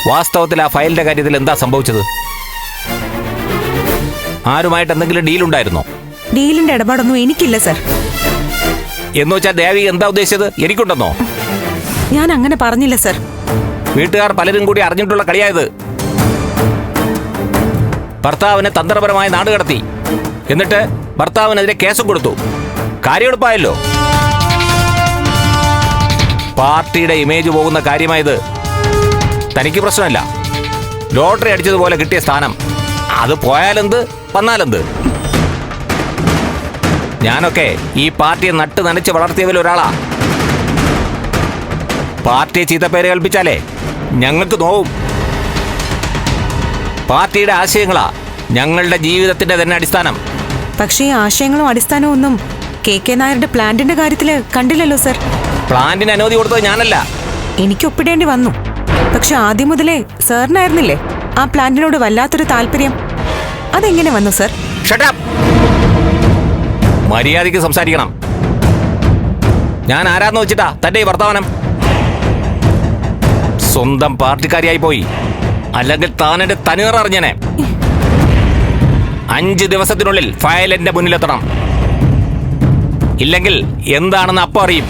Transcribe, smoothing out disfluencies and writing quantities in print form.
വാസ്തവത്തിൽ ആ ഫയലിന്റെ കാര്യത്തിൽ എന്താ സംഭവിച്ചത്? ആരുമായിട്ട് എന്തെങ്കിലും ഡീൽ ഉണ്ടായിരുന്നോ? ഡീലിന്റെ ഇടപാടൊന്നും എനിക്കില്ല സർ. എന്ന് വെച്ചാൽ ദേവി എന്താ ഉദ്ദേശിച്ചത്? എനിക്കുണ്ടെന്നോ? ഞാൻ അങ്ങനെ പറഞ്ഞില്ല സർ. വീട്ടുകാർ പലരും കൂടി അറിഞ്ഞിട്ടുള്ള കളിയായത്. ഭർത്താവിനെ തന്ത്രപരമായി നാട് കടത്തി, എന്നിട്ട് ഭർത്താവിനെതിരെ കേസും കൊടുത്തു. കാര്യമെടുപ്പായല്ലോ. പാർട്ടിയുടെ ഇമേജ് പോകുന്ന കാര്യമായത്. തനിക്ക് പ്രശ്നമല്ല. ലോട്ടറി അടിച്ചതുപോലെ കിട്ടിയ സ്ഥാനം. അത് പോയാലെന്ത്, വന്നാലെന്ത്? ഞാനൊക്കെ ഈ പാർട്ടിയെ നട്ട് നനച്ച് വളർത്തിയതിൽ ഒരാളാ. പാർട്ടിയെ ചീത്തപ്പേര് കൽപ്പിച്ചാലേ ഞങ്ങൾക്ക് നോവും. പാർട്ടിയുടെ ആശയങ്ങളാ ഞങ്ങളുടെ ജീവിതത്തിന്റെ തന്നെ അടിസ്ഥാനം. പക്ഷേ ഈ ആശയങ്ങളും അടിസ്ഥാനവും ഒന്നും കെ നായരുടെ പ്ലാന്റിന്റെ കാര്യത്തില് കണ്ടില്ലല്ലോ സർ. പ്ലാന്റിന് അനുമതി കൊടുത്തത് ഞാനല്ല. എനിക്ക് ഒപ്പിടേണ്ടി വന്നു. പക്ഷെ ആദ്യം മുതലേ സാറിനായിരുന്നില്ലേ ആ പ്ലാന്റിനോട് വല്ലാത്തൊരു താല്പര്യം? അതെങ്ങനെ വന്നു സർ? Shut up. മര്യാദയ്ക്ക് സംസാരിക്കണം. ഞാൻ ആരാന്ന് വെച്ചിട്ടാ തന്റെ ഈ വർത്തമാനം? സ്വന്തം പാർട്ടിക്കാരിയായി പോയി, അല്ലെങ്കിൽ താനെന്റെ തനിനിറം അറിഞ്ഞനെ. 5 ദിവസത്തിനുള്ളിൽ ഫയൽ എന്റെ മുന്നിലെത്തണം. ഇല്ലെങ്കിൽ എന്താണെന്ന് അപ്പം അറിയും.